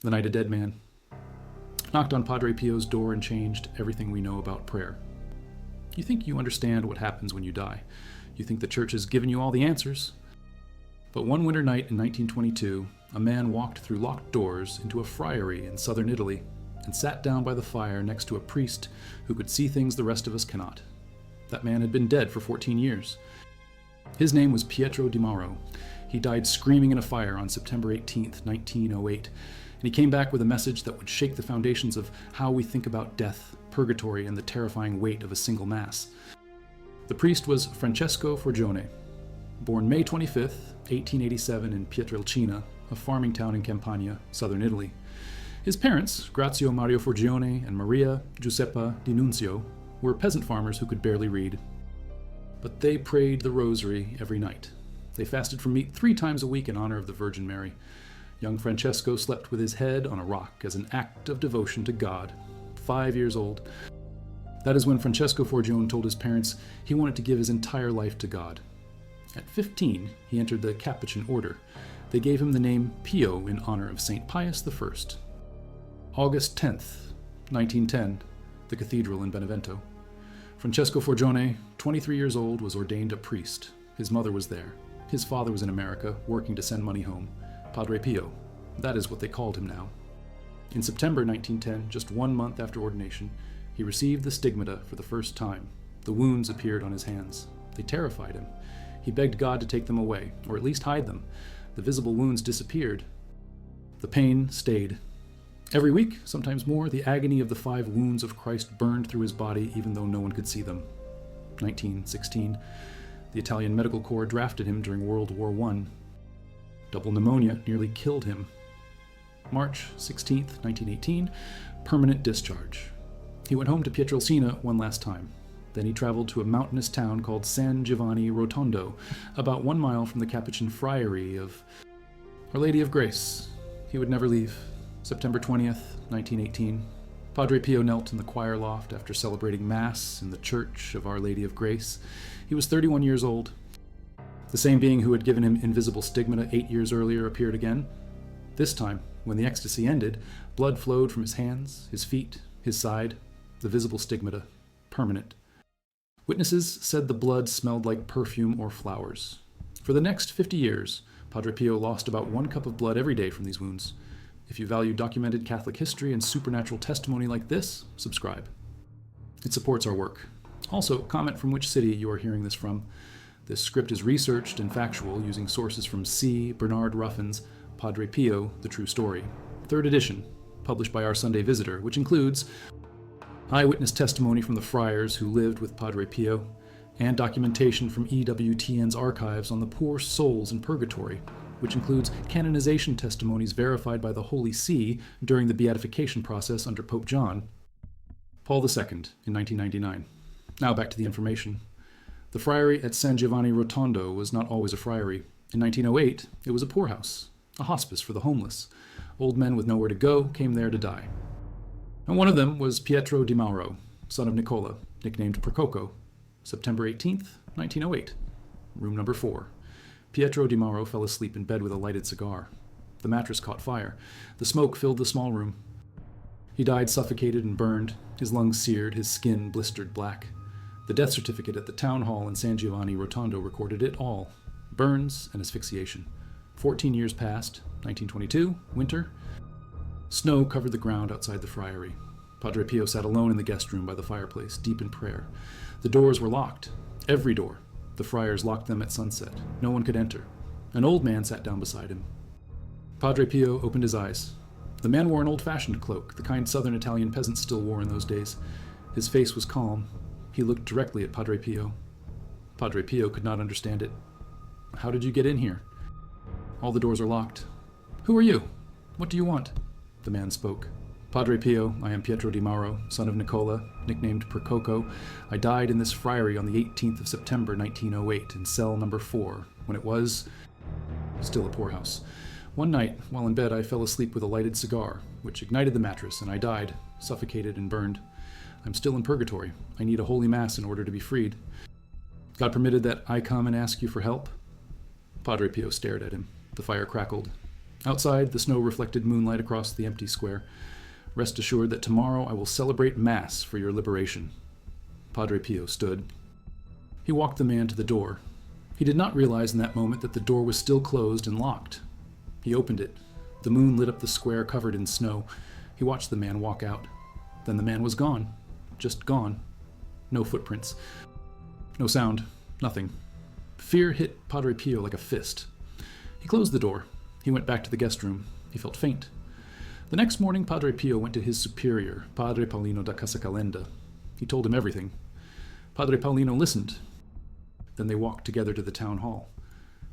The night a dead man knocked on Padre Pio's door and changed everything we know about prayer. You think you understand what happens when you die. You think the church has given you all the answers. But one winter night in 1922, a man walked through locked doors into a friary in southern Italy and sat down by the fire next to a priest who could see things the rest of us cannot. That man had been dead for 14 years. His name was Pietro Di Mauro. He died screaming in a fire on September 18, 1908, and he came back with a message that would shake the foundations of how we think about death, purgatory, and the terrifying weight of a single mass. The priest was Francesco Forgione, born May 25, 1887 in Pietrelcina, a farming town in Campania, southern Italy. His parents, Grazio Mario Forgione and Maria Giuseppa Di Nunzio, were peasant farmers who could barely read. But they prayed the rosary every night. They fasted from meat 3 times a week in honor of the Virgin Mary. Young Francesco slept with his head on a rock as an act of devotion to God. 5 years old. That is when Francesco Forgione told his parents he wanted to give his entire life to God. At 15, he entered the Capuchin order. They gave him the name Pio in honor of St. Pius I. August 10th, 1910, the cathedral in Benevento. Francesco Forgione, 23 years old, was ordained a priest. His mother was there. His father was in America, working to send money home. Padre Pio. That is what they called him now. In September 1910, just 1 month after ordination, he received the stigmata for the first time. The wounds appeared on his hands. They terrified him. He begged God to take them away, or at least hide them. The visible wounds disappeared. The pain stayed. Every week, sometimes more, the agony of the 5 wounds of Christ burned through his body even though no one could see them. 1916, the Italian Medical Corps drafted him during World War I. Double pneumonia nearly killed him. March 16, 1918, permanent discharge. He went home to Pietrelcina one last time. Then he traveled to a mountainous town called San Giovanni Rotondo, about 1 mile from the Capuchin friary of Our Lady of Grace. He would never leave. September 20th, 1918. Padre Pio knelt in the choir loft after celebrating Mass in the Church of Our Lady of Grace. He was 31 years old. The same being who had given him invisible stigmata 8 years earlier appeared again. This time, when the ecstasy ended, blood flowed from his hands, his feet, his side, the visible stigmata, permanent. Witnesses said the blood smelled like perfume or flowers. For the next 50 years, Padre Pio lost about 1 cup of blood every day from these wounds. If you value documented Catholic history and supernatural testimony like this, subscribe. It supports our work. Also, comment from which city you are hearing this from. This script is researched and factual using sources from C. Bernard Ruffin's Padre Pio, The True Story, 3rd edition, published by Our Sunday Visitor, which includes eyewitness testimony from the friars who lived with Padre Pio, and documentation from EWTN's archives on the poor souls in purgatory, which includes canonization testimonies verified by the Holy See during the beatification process under Pope John Paul II in 1999. Now back to the information. The friary at San Giovanni Rotondo was not always a friary. In 1908, it was a poorhouse, a hospice for the homeless. Old men with nowhere to go came there to die. And one of them was Pietro Di Mauro, son of Nicola, nicknamed Percoco. September 18th, 1908, room number 4. Pietro Di Mauro fell asleep in bed with a lighted cigar. The mattress caught fire. The smoke filled the small room. He died suffocated and burned, his lungs seared, his skin blistered black. The death certificate at the town hall in San Giovanni Rotondo recorded it all: burns and asphyxiation. 14 years passed. 1922, winter. Snow covered the ground outside the friary. Padre Pio sat alone in the guest room by the fireplace, deep in prayer. The doors were locked. Every door. The friars locked them at sunset. No one could enter. An old man sat down beside him. Padre Pio opened his eyes. The man wore an old-fashioned cloak, the kind southern Italian peasants still wore in those days. His face was calm. He looked directly at Padre Pio. Padre Pio could not understand it. "How did you get in here?" "All the doors are locked." "Who are you? What do you want?" The man spoke. "Padre Pio, I am Pietro Di Mauro, son of Nicola, nicknamed Percoco. I died in this friary on the 18th of September, 1908, in cell number 4, when it was still a poorhouse. One night, while in bed, I fell asleep with a lighted cigar, which ignited the mattress, and I died, suffocated and burned. I'm still in purgatory. I need a holy mass in order to be freed. God permitted that I come and ask you for help." Padre Pio stared at him. The fire crackled. Outside, the snow reflected moonlight across the empty square. Rest assured that tomorrow I will celebrate Mass for your liberation. Padre Pio stood. He walked the man to the door. He did not realize in that moment that the door was still closed and locked. He opened it. The moon lit up the square covered in snow. He watched the man walk out. Then the man was gone. Just gone. No footprints. No sound. Nothing. Fear hit Padre Pio like a fist. He closed the door. He went back to the guest room. He felt faint. The next morning, Padre Pio went to his superior, Padre Paulino da Casacalenda. He told him everything. Padre Paulino listened. Then they walked together to the town hall.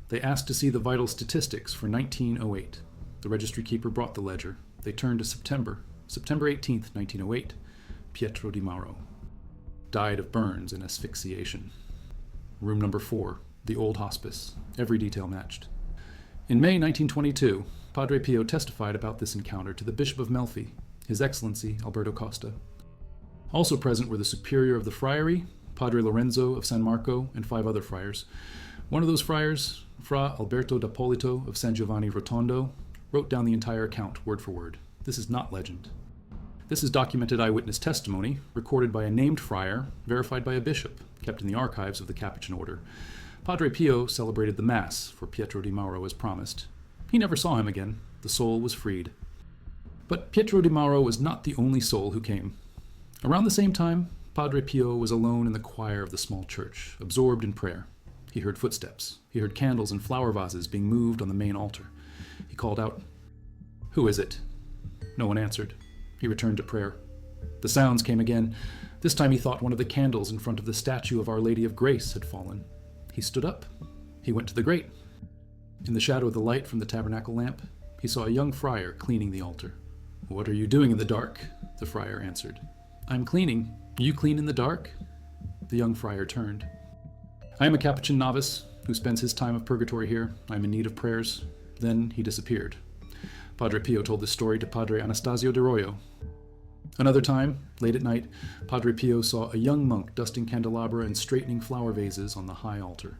They asked to see the vital statistics for 1908. The registry keeper brought the ledger. They turned to September 18th, 1908. Pietro di Mauro died of burns and asphyxiation. Room number 4, the old hospice. Every detail matched. In May 1922, Padre Pio testified about this encounter to the Bishop of Melfi, His Excellency Alberto Costa. Also present were the superior of the friary, Padre Lorenzo of San Marco, and 5 other friars. One of those friars, Fra Alberto d'Appolito of San Giovanni Rotondo, wrote down the entire account, word for word. This is not legend. This is documented eyewitness testimony, recorded by a named friar, verified by a bishop, kept in the archives of the Capuchin order. Padre Pio celebrated the Mass for Pietro di Mauro as promised. He never saw him again. The soul was freed. But Pietro di Mauro was not the only soul who came. Around the same time, Padre Pio was alone in the choir of the small church, absorbed in prayer. He heard footsteps. He heard candles and flower vases being moved on the main altar. He called out, "Who is it?" No one answered. He returned to prayer. The sounds came again. This time he thought one of the candles in front of the statue of Our Lady of Grace had fallen. He stood up. He went to the grate. In the shadow of the light from the tabernacle lamp, he saw a young friar cleaning the altar. "What are you doing in the dark?" the friar answered. "I'm cleaning. You clean in the dark?" The young friar turned. "I am a Capuchin novice who spends his time of purgatory here. I am in need of prayers." Then he disappeared. Padre Pio told this story to Padre Anastasio de Royo. Another time, late at night, Padre Pio saw a young monk dusting candelabra and straightening flower vases on the high altar.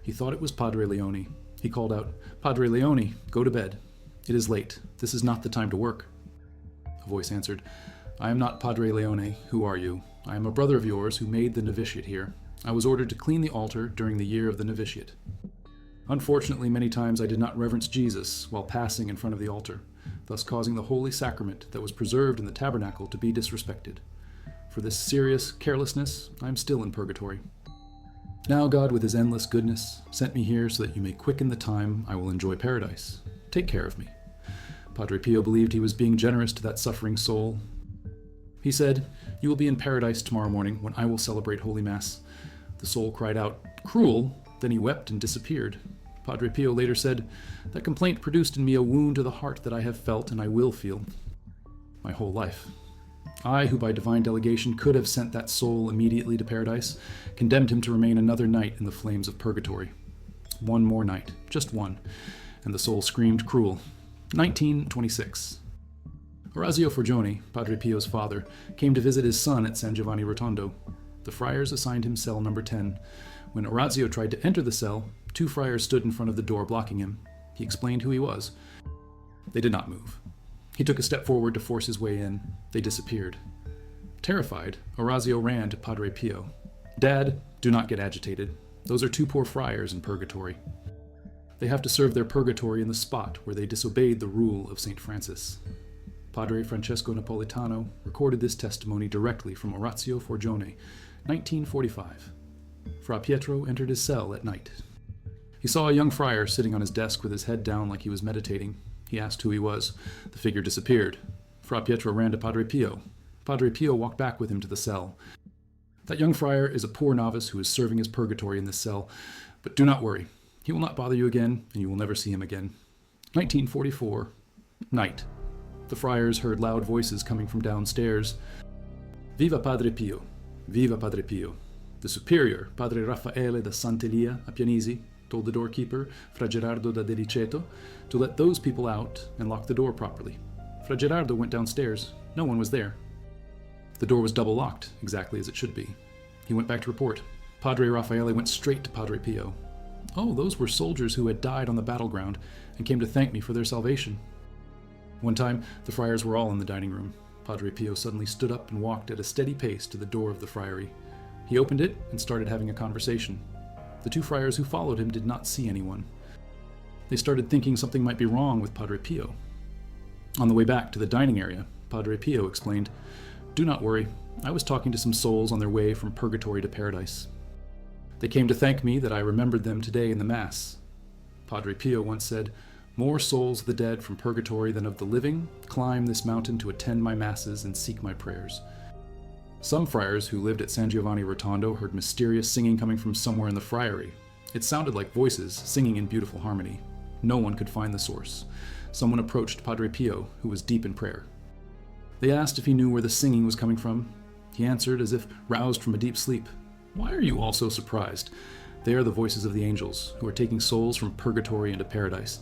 He thought it was Padre Leone. He called out, "Padre Leone, go to bed. It is late. This is not the time to work." A voice answered, "I am not Padre Leone. Who are you? I am a brother of yours who made the novitiate here. I was ordered to clean the altar during the year of the novitiate. Unfortunately, many times I did not reverence Jesus while passing in front of the altar, thus causing the holy sacrament that was preserved in the tabernacle to be disrespected. For this serious carelessness, I am still in purgatory. Now God, with his endless goodness, sent me here so that you may quicken the time I will enjoy paradise. Take care of me." Padre Pio believed he was being generous to that suffering soul. He said, "You will be in paradise tomorrow morning when I will celebrate Holy Mass." The soul cried out, "Cruel!" Then he wept and disappeared. Padre Pio later said, "That complaint produced in me a wound to the heart that I have felt and I will feel my whole life. I, who by divine delegation could have sent that soul immediately to paradise, condemned him to remain another night in the flames of purgatory. One more night, just one." And the soul screamed, "Cruel." 1926. Orazio Forgione, Padre Pio's father, came to visit his son at San Giovanni Rotondo. The friars assigned him cell number 10. When Orazio tried to enter the cell, 2 friars stood in front of the door blocking him. He explained who he was. They did not move. He took a step forward to force his way in. They disappeared. Terrified, Orazio ran to Padre Pio. "Dad, do not get agitated. Those are 2 poor friars in purgatory. They have to serve their purgatory in the spot where they disobeyed the rule of St. Francis." Padre Francesco Napolitano recorded this testimony directly from Orazio Forgione, 1945. Fra Pietro entered his cell at night. He saw a young friar sitting on his desk with his head down like he was meditating. He asked who he was. The figure disappeared. Fra Pietro ran to Padre Pio. Padre Pio walked back with him to the cell. "That young friar is a poor novice who is serving his purgatory in this cell, but do not worry. He will not bother you again, and you will never see him again." 1944. Night. The friars heard loud voices coming from downstairs. "Viva Padre Pio! Viva Padre Pio!" The superior, Padre Raffaele da Sant'Elia a Pianisi, told the doorkeeper, Fra Gerardo da Deliceto, to let those people out and lock the door properly. Fra Gerardo went downstairs. No one was there. The door was double locked, exactly as it should be. He went back to report. Padre Raffaele went straight to Padre Pio. Oh, those were soldiers who had died on the battleground and came to thank me for their salvation. One time, the friars were all in the dining room. Padre Pio suddenly stood up and walked at a steady pace to the door of the friary. He opened it and started having a conversation. The two friars who followed him did not see anyone. They started thinking something might be wrong with Padre Pio. On the way back to the dining area, Padre Pio explained, "Do not worry, I was talking to some souls on their way from purgatory to paradise. They came to thank me that I remembered them today in the Mass. Padre Pio once said, 'More souls of the dead from purgatory than of the living climb this mountain to attend my Masses and seek my prayers.'" Some friars who lived at San Giovanni Rotondo heard mysterious singing coming from somewhere in the friary. It sounded like voices singing in beautiful harmony. No one could find the source. Someone approached Padre Pio, who was deep in prayer. They asked if he knew where the singing was coming from. He answered as if roused from a deep sleep, "Why are you all so surprised? They are the voices of the angels, who are taking souls from purgatory into paradise."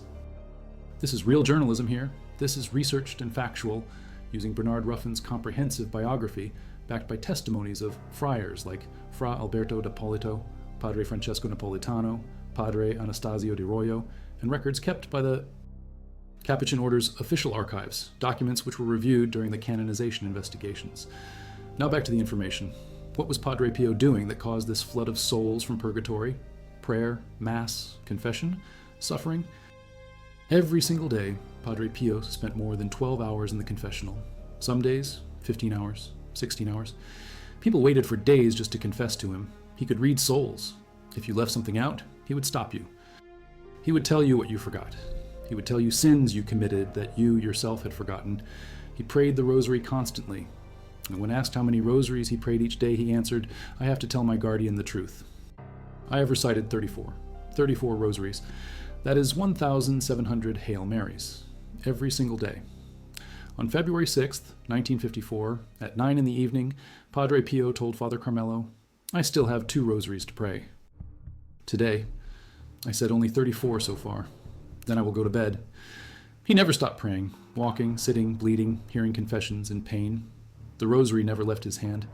This is real journalism here. This is researched and factual, using Bernard Ruffin's comprehensive biography, backed by testimonies of friars like Fra Alberto d'Appolito, Padre Francesco Napolitano, Padre Anastasio di Royo, and records kept by the Capuchin Order's official archives, documents which were reviewed during the canonization investigations. Now back to the information. What was Padre Pio doing that caused this flood of souls from purgatory? Prayer, Mass, confession, suffering? Every single day, Padre Pio spent more than 12 hours in the confessional. Some days, 15 hours, 16 hours. People waited for days just to confess to him. He could read souls. If you left something out, he would stop you. He would tell you what you forgot. He would tell you sins you committed that you yourself had forgotten. He prayed the rosary constantly. And when asked how many rosaries he prayed each day, he answered, "I have to tell my guardian the truth. I have recited 34. 34 rosaries. That is 1,700 Hail Marys. Every single day." On February 6th, 1954, at 9 in the evening, Padre Pio told Father Carmelo, "I still have 2 rosaries to pray. Today, I said only 34 so far. Then I will go to bed." He never stopped praying, walking, sitting, bleeding, hearing confessions in pain. The rosary never left his hand.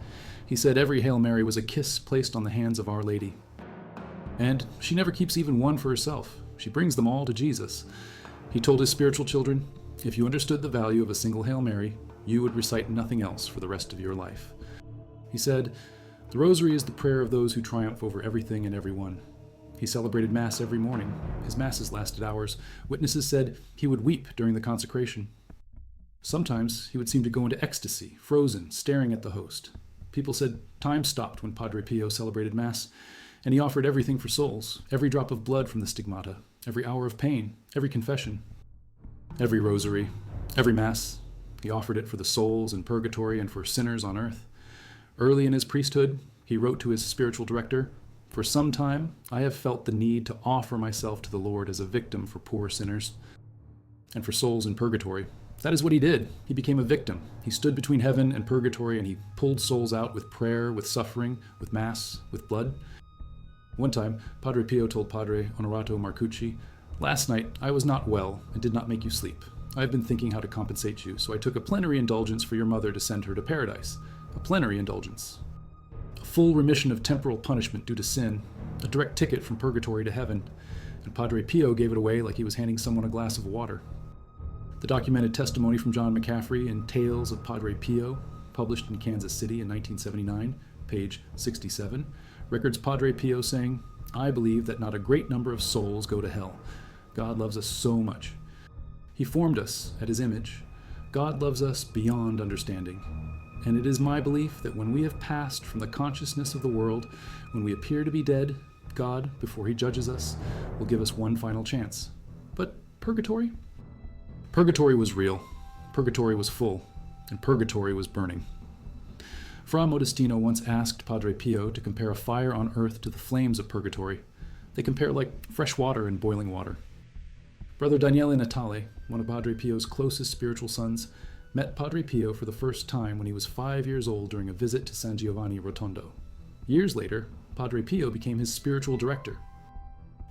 He said every Hail Mary was a kiss placed on the hands of Our Lady. And she never keeps even one for herself. She brings them all to Jesus. He told his spiritual children, if you understood the value of a single Hail Mary, you would recite nothing else for the rest of your life. He said, the rosary is the prayer of those who triumph over everything and everyone. He celebrated Mass every morning. His Masses lasted hours. Witnesses said he would weep during the consecration. Sometimes he would seem to go into ecstasy, frozen, staring at the host. People said time stopped when Padre Pio celebrated Mass, and he offered everything for souls, every drop of blood from the stigmata, every hour of pain, every confession, every rosary, every Mass. He offered it for the souls in purgatory and for sinners on earth. Early in his priesthood, he wrote to his spiritual director, "For some time, I have felt the need to offer myself to the Lord as a victim for poor sinners and for souls in purgatory." That is what he did. He became a victim. He stood between heaven and purgatory, and he pulled souls out with prayer, with suffering, with Mass, with blood. One time, Padre Pio told Padre Onorato Marcucci, "Last night I was not well and did not make you sleep. I have been thinking how to compensate you, so I took a plenary indulgence for your mother to send her to paradise. A plenary indulgence. A full remission of temporal punishment due to sin, a direct ticket from purgatory to heaven." And Padre Pio gave it away like he was handing someone a glass of water. The documented testimony from John McCaffrey in Tales of Padre Pio, published in Kansas City in 1979, page 67, records Padre Pio saying, "I believe that not a great number of souls go to hell. God loves us so much. He formed us at his image. God loves us beyond understanding. And it is my belief that when we have passed from the consciousness of the world, when we appear to be dead, God, before he judges us, will give us one final chance. But purgatory? Purgatory was real. Purgatory was full. And purgatory was burning. Fra Modestino once asked Padre Pio to compare a fire on earth to the flames of purgatory. They compare like fresh water and boiling water. Brother Daniele Natale, one of Padre Pio's closest spiritual sons, met Padre Pio for the first time when he was 5 years old during a visit to San Giovanni Rotondo. Years later, Padre Pio became his spiritual director.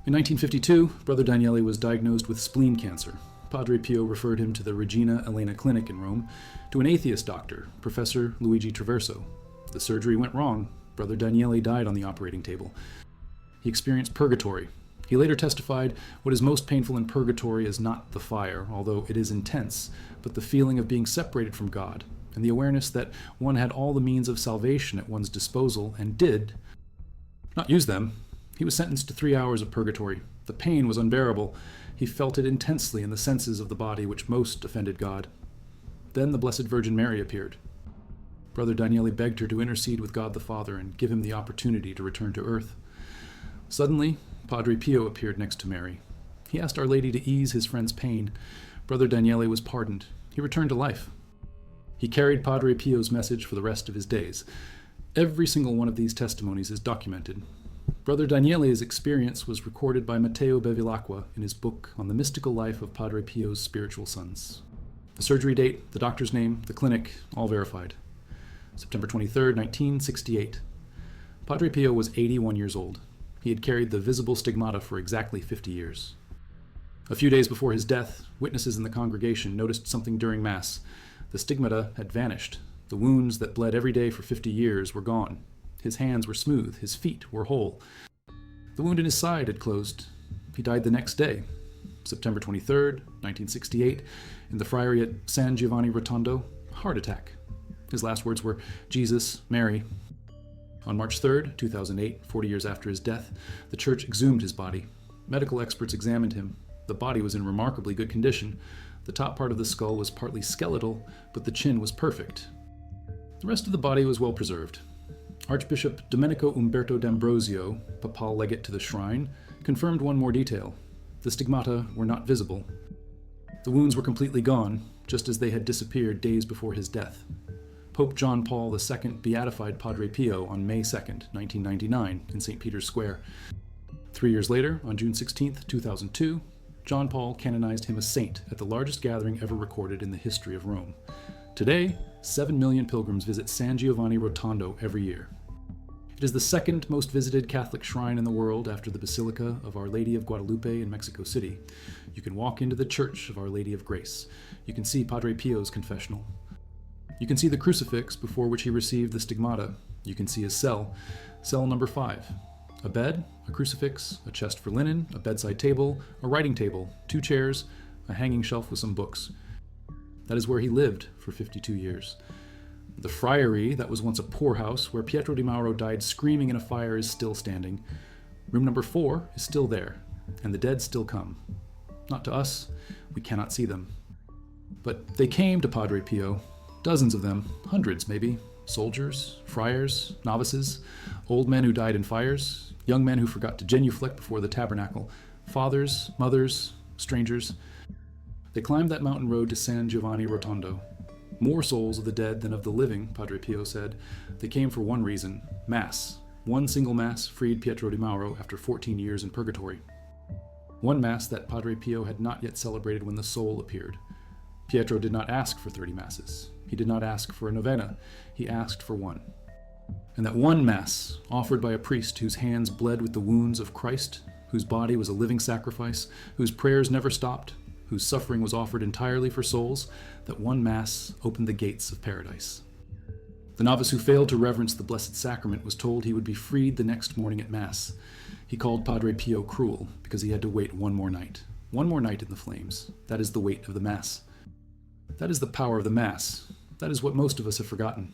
In 1952, Brother Daniele was diagnosed with spleen cancer. Padre Pio referred him to the Regina Elena Clinic in Rome, to an atheist doctor, Professor Luigi Traverso. The surgery went wrong. Brother Daniele died on the operating table. He experienced purgatory. He later testified, "What is most painful in purgatory is not the fire, although it is intense, but the feeling of being separated from God, and the awareness that one had all the means of salvation at one's disposal and did not use them." He was sentenced to 3 hours of purgatory. The pain was unbearable. He felt it intensely in the senses of the body which most offended God. Then the Blessed Virgin Mary appeared. Brother Daniele begged her to intercede with God the Father and give him the opportunity to return to earth. Suddenly, Padre Pio appeared next to Mary. He asked Our Lady to ease his friend's pain. Brother Daniele was pardoned. He returned to life. He carried Padre Pio's message for the rest of his days. Every single one of these testimonies is documented. Brother Daniele's experience was recorded by Matteo Bevilacqua in his book on the mystical life of Padre Pio's spiritual sons. The surgery date, the doctor's name, the clinic, all verified. September 23, 1968. Padre Pio was 81 years old. He had carried the visible stigmata for exactly 50 years. A few days before his death, witnesses in the congregation noticed something during Mass. The stigmata had vanished. The wounds that bled every day for 50 years were gone. His hands were smooth. His feet were whole. The wound in his side had closed. He died the next day, September 23, 1968, in the friary at San Giovanni Rotondo, a heart attack. His last words were, "Jesus, Mary." On March 3, 2008, 40 years after his death, the church exhumed his body. Medical experts examined him. The body was in remarkably good condition. The top part of the skull was partly skeletal, but the chin was perfect. The rest of the body was well preserved. Archbishop Domenico Umberto D'Ambrosio, papal legate to the shrine, confirmed one more detail. The stigmata were not visible. The wounds were completely gone, just as they had disappeared days before his death. Pope John Paul II beatified Padre Pio on May 2, 1999, in St. Peter's Square. 3 years later, on June 16, 2002, John Paul canonized him a saint at the largest gathering ever recorded in the history of Rome. Today, 7 million pilgrims visit San Giovanni Rotondo every year. It is the second most visited Catholic shrine in the world after the Basilica of Our Lady of Guadalupe in Mexico City. You can walk into the Church of Our Lady of Grace. You can see Padre Pio's confessional. You can see the crucifix before which he received the stigmata. You can see his cell, cell number 5. A bed, a crucifix, a chest for linen, a bedside table, a writing table, 2 chairs, a hanging shelf with some books. That is where he lived for 52 years. The friary that was once a poorhouse where Pietro di Mauro died screaming in a fire is still standing. Room number 4 is still there, and the dead still come. Not to us, we cannot see them. But they came to Padre Pio, dozens of them, hundreds maybe, soldiers, friars, novices, old men who died in fires, young men who forgot to genuflect before the tabernacle, fathers, mothers, strangers. They climbed that mountain road to San Giovanni Rotondo. More souls of the dead than of the living, Padre Pio said. They came for one reason, Mass. One single Mass freed Pietro di Mauro after 14 years in purgatory. One Mass that Padre Pio had not yet celebrated when the soul appeared. Pietro did not ask for 30 Masses. He did not ask for a novena. He asked for one. And that one Mass, offered by a priest whose hands bled with the wounds of Christ, whose body was a living sacrifice, whose prayers never stopped, whose suffering was offered entirely for souls, that one Mass opened the gates of paradise. The novice who failed to reverence the Blessed Sacrament was told he would be freed the next morning at Mass. He called Padre Pio cruel because he had to wait one more night in the flames. That is the weight of the Mass. That is the power of the Mass. That is what most of us have forgotten.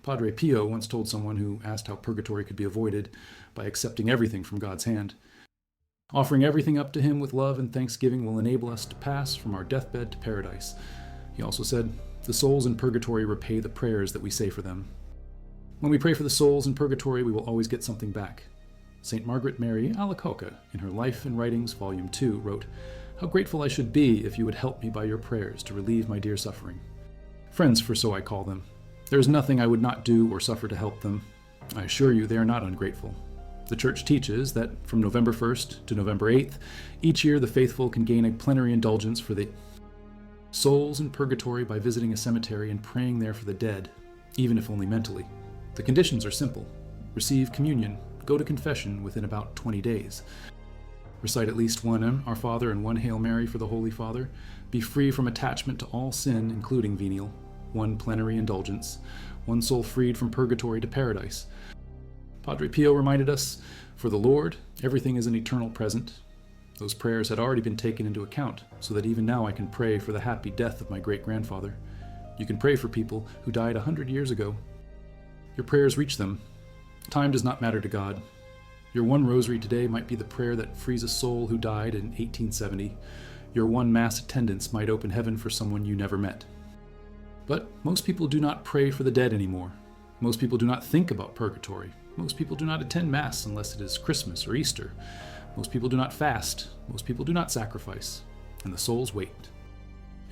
Padre Pio once told someone who asked how purgatory could be avoided by accepting everything from God's hand. Offering everything up to him with love and thanksgiving will enable us to pass from our deathbed to paradise. He also said, the souls in purgatory repay the prayers that we say for them. When we pray for the souls in purgatory, we will always get something back. St. Margaret Mary Alacoque, in her Life and Writings, Volume 2, wrote, "How grateful I should be if you would help me by your prayers to relieve my dear suffering. Friends, for so I call them. There is nothing I would not do or suffer to help them. I assure you they are not ungrateful. The Church teaches that from November 1st to November 8th, each year the faithful can gain a plenary indulgence for the souls in purgatory by visiting a cemetery and praying there for the dead, even if only mentally. The conditions are simple. Receive communion, go to confession within about 20 days. Recite at least one Our Father and one Hail Mary for the Holy Father. Be free from attachment to all sin, including venial. One plenary indulgence. One soul freed from purgatory to paradise." Padre Pio reminded us, For the Lord, everything is an eternal present. Those prayers had already been taken into account, so that even now I can pray for the happy death of my great-grandfather. You can pray for people who died 100 years ago. Your prayers reach them. Time does not matter to God. Your one rosary today might be the prayer that frees a soul who died in 1870. Your one Mass attendance might open heaven for someone you never met. But most people do not pray for the dead anymore. Most people do not think about purgatory. Most people do not attend Mass unless it is Christmas or Easter. Most people do not fast. Most people do not sacrifice. And the souls wait.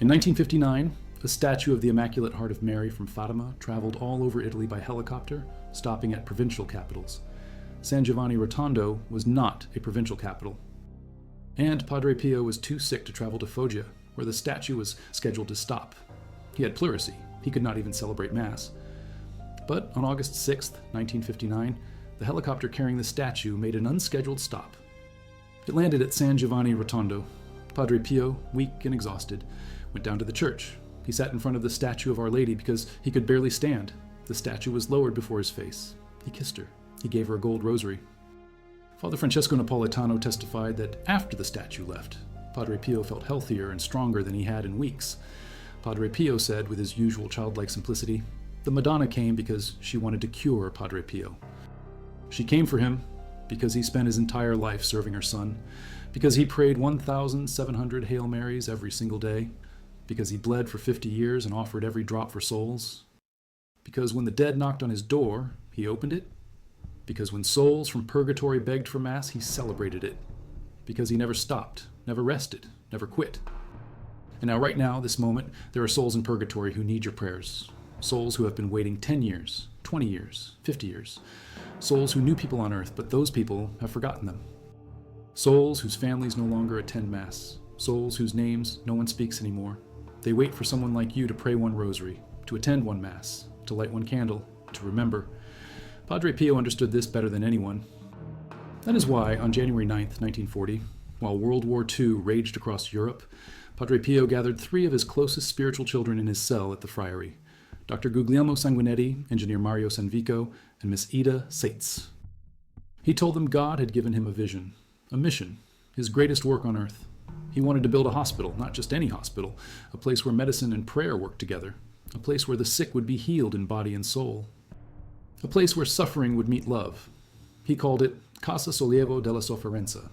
In 1959, a statue of the Immaculate Heart of Mary from Fatima traveled all over Italy by helicopter, stopping at provincial capitals. San Giovanni Rotondo was not a provincial capital. And Padre Pio was too sick to travel to Foggia, where the statue was scheduled to stop. He had pleurisy. He could not even celebrate Mass. But on August 6, 1959, the helicopter carrying the statue made an unscheduled stop. It landed at San Giovanni Rotondo. Padre Pio, weak and exhausted, went down to the church. He sat in front of the statue of Our Lady because he could barely stand. The statue was lowered before his face. He kissed her. He gave her a gold rosary. Father Francesco Napolitano testified that after the statue left, Padre Pio felt healthier and stronger than he had in weeks. Padre Pio said with his usual childlike simplicity, the Madonna came because she wanted to cure Padre Pio. She came for him because he spent his entire life serving her son, because he prayed 1,700 Hail Marys every single day, because he bled for 50 years and offered every drop for souls, because when the dead knocked on his door, he opened it, because when souls from purgatory begged for Mass, he celebrated it, because he never stopped, never rested, never quit. And now, right now, this moment, there are souls in purgatory who need your prayers. Souls who have been waiting 10 years, 20 years, 50 years. Souls who knew people on earth, but those people have forgotten them. Souls whose families no longer attend Mass. Souls whose names no one speaks anymore. They wait for someone like you to pray one rosary, to attend one Mass, to light one candle, to remember. Padre Pio understood this better than anyone. That is why, on January 9th, 1940, while World War II raged across Europe, Padre Pio gathered 3 of his closest spiritual children in his cell at the friary, Dr. Guglielmo Sanguinetti, Engineer Mario Sanvico, and Miss Ida Seitz. He told them God had given him a vision, a mission, his greatest work on earth. He wanted to build a hospital, not just any hospital, a place where medicine and prayer worked together, a place where the sick would be healed in body and soul, a place where suffering would meet love. He called it Casa Sollievo della Sofferenza,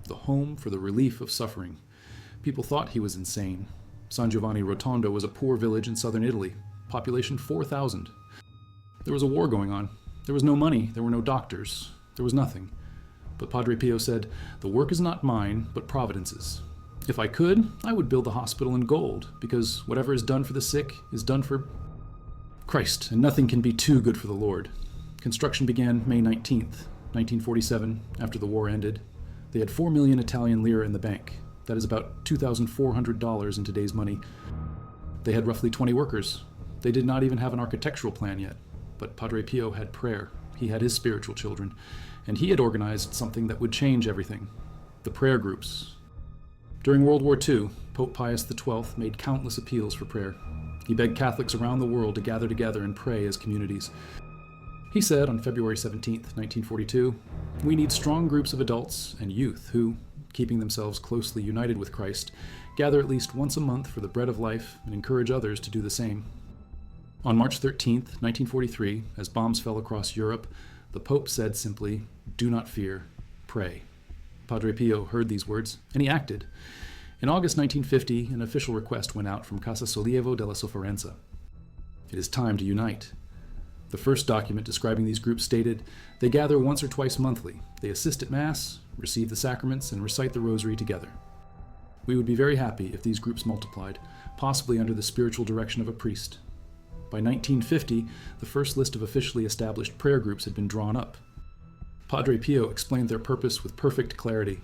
the home for the relief of suffering. People thought he was insane. San Giovanni Rotondo was a poor village in southern Italy, population 4,000. There was a war going on. There was no money, there were no doctors, there was nothing. But Padre Pio said, the work is not mine, but Providence's. If I could, I would build the hospital in gold, because whatever is done for the sick is done for Christ, and nothing can be too good for the Lord. Construction began May 19th, 1947, after the war ended. They had 4 million Italian lire in the bank. That is about $2,400 in today's money. They had roughly 20 workers. They did not even have an architectural plan yet. But Padre Pio had prayer. He had his spiritual children. And he had organized something that would change everything. The prayer groups. During World War II, Pope Pius XII made countless appeals for prayer. He begged Catholics around the world to gather together and pray as communities. He said on February 17, 1942, we need strong groups of adults and youth who, keeping themselves closely united with Christ, gather at least once a month for the bread of life and encourage others to do the same. On March 13, 1943, as bombs fell across Europe, the Pope said simply, do not fear, pray. Padre Pio heard these words, and he acted. In August 1950, an official request went out from Casa Sollievo della Sofferenza. It is time to unite. The first document describing these groups stated, they gather once or twice monthly. They assist at Mass, receive the sacraments, and recite the rosary together. We would be very happy if these groups multiplied, possibly under the spiritual direction of a priest. By 1950, the first list of officially established prayer groups had been drawn up. Padre Pio explained their purpose with perfect clarity.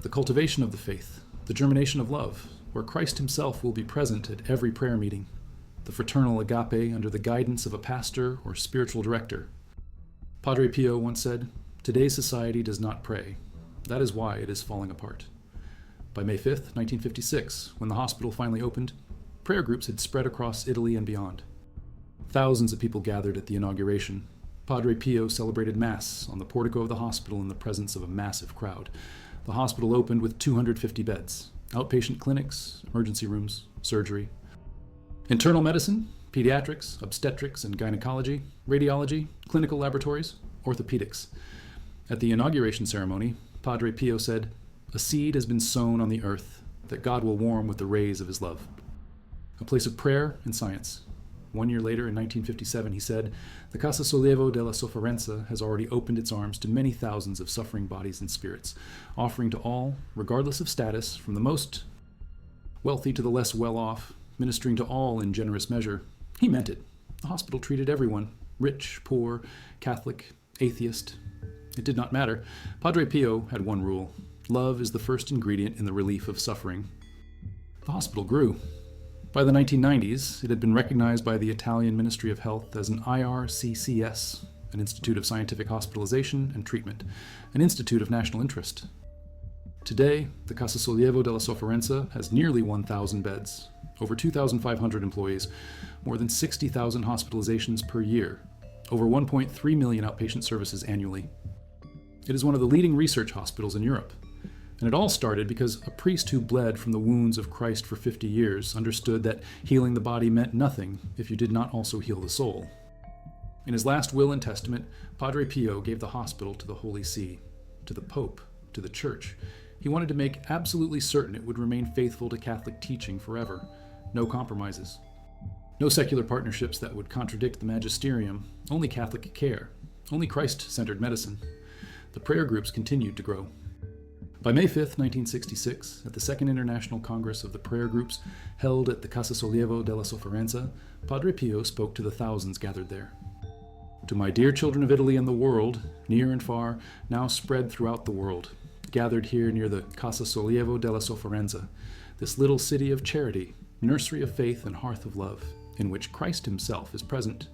The cultivation of the faith, the germination of love, where Christ himself will be present at every prayer meeting. The fraternal agape under the guidance of a pastor or spiritual director. Padre Pio once said, today's society does not pray. That is why it is falling apart. By May 5th, 1956, when the hospital finally opened, prayer groups had spread across Italy and beyond. Thousands of people gathered at the inauguration. Padre Pio celebrated Mass on the portico of the hospital in the presence of a massive crowd. The hospital opened with 250 beds, outpatient clinics, emergency rooms, surgery, internal medicine, pediatrics, obstetrics and gynecology, radiology, clinical laboratories, orthopedics. At the inauguration ceremony, Padre Pio said, "A seed has been sown on the earth that God will warm with the rays of his love." A place of prayer and science. 1 year later, in 1957, he said, "The Casa Sollievo della Sofferenza has already opened its arms to many thousands of suffering bodies and spirits, offering to all, regardless of status, from the most wealthy to the less well-off, ministering to all in generous measure." He meant it. The hospital treated everyone, rich, poor, Catholic, atheist. It did not matter. Padre Pio had one rule: love is the first ingredient in the relief of suffering. The hospital grew. By the 1990s, it had been recognized by the Italian Ministry of Health as an IRCCS, an Institute of Scientific Hospitalization and Treatment, an institute of national interest. Today, the Casa Sollievo della Sofferenza has nearly 1,000 beds, over 2,500 employees, more than 60,000 hospitalizations per year, over 1.3 million outpatient services annually. It is one of the leading research hospitals in Europe. And it all started because a priest who bled from the wounds of Christ for 50 years understood that healing the body meant nothing if you did not also heal the soul. In his last will and testament, Padre Pio gave the hospital to the Holy See, to the Pope, to the Church. He wanted to make absolutely certain it would remain faithful to Catholic teaching forever. No compromises. No secular partnerships that would contradict the magisterium. Only Catholic care. Only Christ-centered medicine. The prayer groups continued to grow. By May 5, 1966, at the Second International Congress of the Prayer Groups, held at the Casa Sollievo della Sofferenza, Padre Pio spoke to the thousands gathered there. "To my dear children of Italy and the world, near and far, now spread throughout the world, gathered here near the Casa Sollievo della Sofferenza, this little city of charity, nursery of faith and hearth of love, in which Christ himself is present.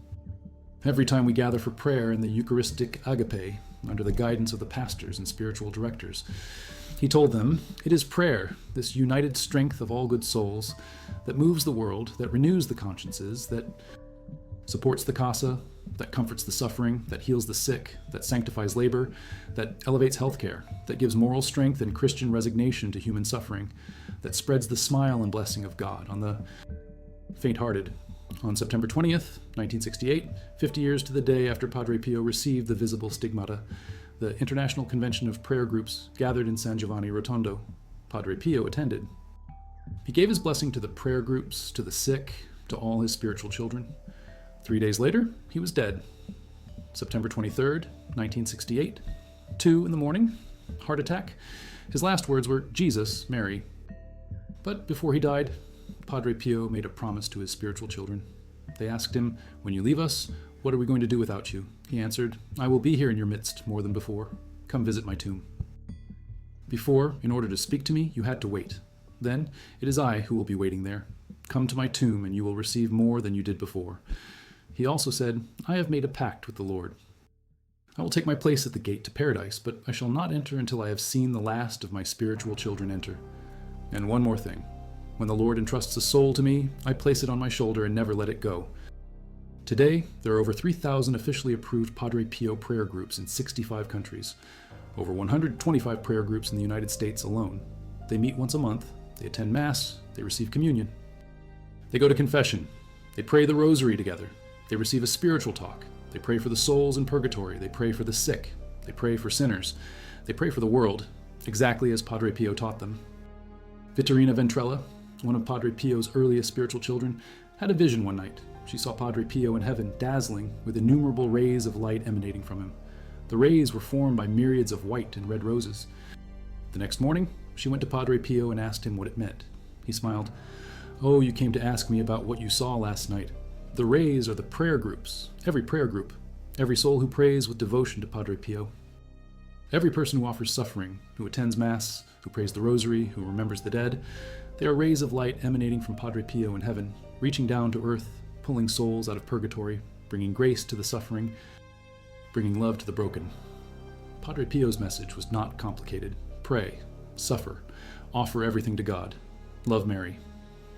Every time we gather for prayer in the Eucharistic agape, under the guidance of the pastors and spiritual directors," he told them, "it is prayer, this united strength of all good souls, that moves the world, that renews the consciences, that supports the Casa, that comforts the suffering, that heals the sick, that sanctifies labor, that elevates healthcare, that gives moral strength and Christian resignation to human suffering, that spreads the smile and blessing of God on the faint-hearted." On September 20th, 1968, 50 years to the day after Padre Pio received the visible stigmata, the International Convention of Prayer Groups gathered in San Giovanni Rotondo. Padre Pio attended. He gave his blessing to the prayer groups, to the sick, to all his spiritual children. 3 days later, he was dead. September 23rd, 1968, 2 in the morning, heart attack. His last words were, "Jesus, Mary." But before he died, Padre Pio made a promise to his spiritual children. They asked him, "When you leave us, what are we going to do without you?" He answered, "I will be here in your midst more than before. Come visit my tomb." Before, in order to speak to me, you had to wait. Then, it is I who will be waiting there. Come to my tomb, and you will receive more than you did before. He also said, "I have made a pact with the Lord. I will take my place at the gate to paradise, but I shall not enter until I have seen the last of my spiritual children enter. And one more thing. When the Lord entrusts a soul to me, I place it on my shoulder and never let it go." Today, there are over 3,000 officially approved Padre Pio prayer groups in 65 countries, over 125 prayer groups in the United States alone. They meet once a month, they attend Mass, they receive communion. They go to confession, they pray the rosary together, they receive a spiritual talk, they pray for the souls in purgatory, they pray for the sick, they pray for sinners, they pray for the world, exactly as Padre Pio taught them. Vittorina Ventrella, one of Padre Pio's earliest spiritual children, had a vision one night. She saw Padre Pio in heaven, dazzling with innumerable rays of light emanating from him. The rays were formed by myriads of white and red roses. The next morning, she went to Padre Pio and asked him what it meant. He smiled. "Oh, you came to ask me about what you saw last night. The rays are the prayer groups, every prayer group, every soul who prays with devotion to Padre Pio. Every person who offers suffering, who attends Mass, who prays the rosary, who remembers the dead, they are rays of light emanating from Padre Pio in heaven, reaching down to earth, pulling souls out of purgatory, bringing grace to the suffering, bringing love to the broken." Padre Pio's message was not complicated. Pray, suffer, offer everything to God, love Mary,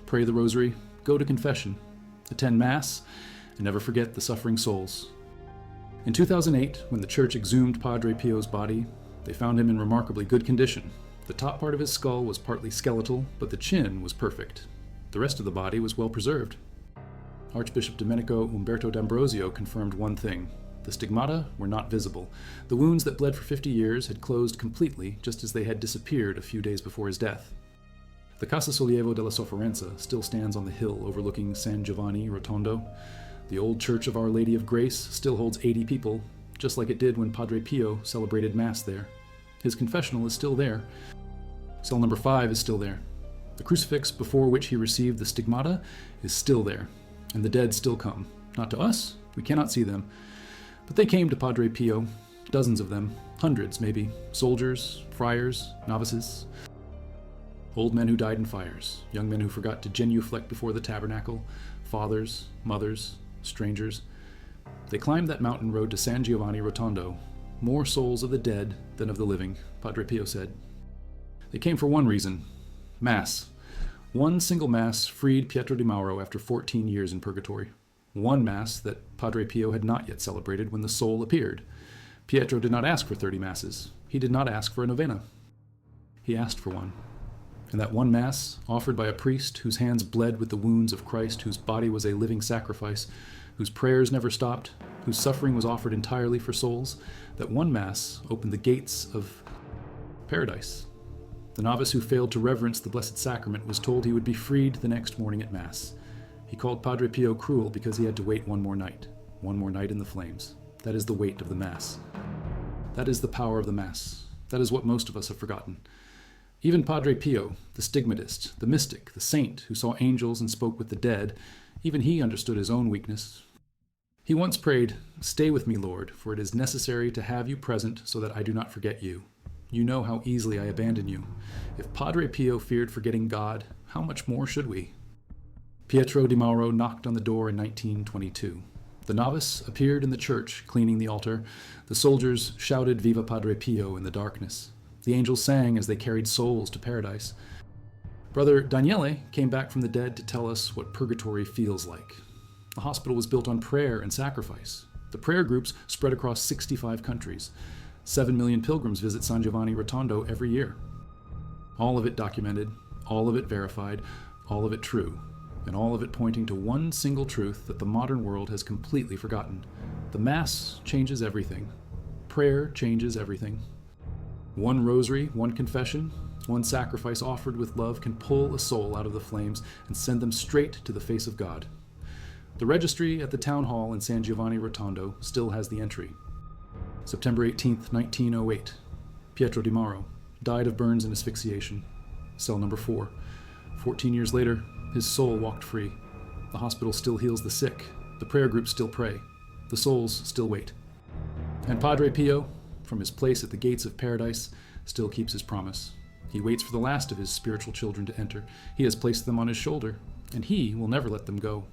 pray the rosary, go to confession, attend Mass, and never forget the suffering souls. In 2008, when the church exhumed Padre Pio's body, they found him in remarkably good condition. The top part of his skull was partly skeletal, but the chin was perfect. The rest of the body was well preserved. Archbishop Domenico Umberto D'Ambrosio confirmed one thing. The stigmata were not visible. The wounds that bled for 50 years had closed completely, just as they had disappeared a few days before his death. The Casa Sollievo della Sofferenza still stands on the hill overlooking San Giovanni Rotondo. The old Church of Our Lady of Grace still holds 80 people, just like it did when Padre Pio celebrated Mass there. His confessional is still there. Cell number 5 is still there. The crucifix before which he received the stigmata is still there, and the dead still come. Not to us, we cannot see them, but they came to Padre Pio, dozens of them, hundreds maybe, soldiers, friars, novices, old men who died in fires, young men who forgot to genuflect before the tabernacle, fathers, mothers, strangers. They climbed that mountain road to San Giovanni Rotondo, more souls of the dead than of the living, Padre Pio said. They came for one reason, Mass. One single Mass freed Pietro di Mauro after 14 years in purgatory. One Mass that Padre Pio had not yet celebrated when the soul appeared. Pietro did not ask for 30 Masses. He did not ask for a novena. He asked for one. And that one Mass, offered by a priest whose hands bled with the wounds of Christ, whose body was a living sacrifice, whose prayers never stopped, whose suffering was offered entirely for souls, that one Mass opened the gates of paradise. The novice who failed to reverence the Blessed Sacrament was told he would be freed the next morning at Mass. He called Padre Pio cruel because he had to wait one more night in the flames. That is the weight of the Mass. That is the power of the Mass. That is what most of us have forgotten. Even Padre Pio, the stigmatist, the mystic, the saint who saw angels and spoke with the dead, even he understood his own weakness. He once prayed, "Stay with me, Lord, for it is necessary to have you present so that I do not forget you. You know how easily I abandon you." If Padre Pio feared forgetting God, how much more should we? Pietro di Mauro knocked on the door in 1922. The novice appeared in the church, cleaning the altar. The soldiers shouted Viva Padre Pio in the darkness. The angels sang as they carried souls to paradise. Brother Daniele came back from the dead to tell us what purgatory feels like. The hospital was built on prayer and sacrifice. The prayer groups spread across 65 countries. 7 million pilgrims visit San Giovanni Rotondo every year. All of it documented, all of it verified, all of it true, and all of it pointing to one single truth that the modern world has completely forgotten. The Mass changes everything. Prayer changes everything. One rosary, one confession, one sacrifice offered with love can pull a soul out of the flames and send them straight to the face of God. The registry at the town hall in San Giovanni Rotondo still has the entry. September 18, 1908. Pietro di Mauro died of burns and asphyxiation. Cell number 4. 14 years later, his soul walked free. The hospital still heals the sick. The prayer groups still pray. The souls still wait. And Padre Pio, from his place at the gates of paradise, still keeps his promise. He waits for the last of his spiritual children to enter. He has placed them on his shoulder, and he will never let them go.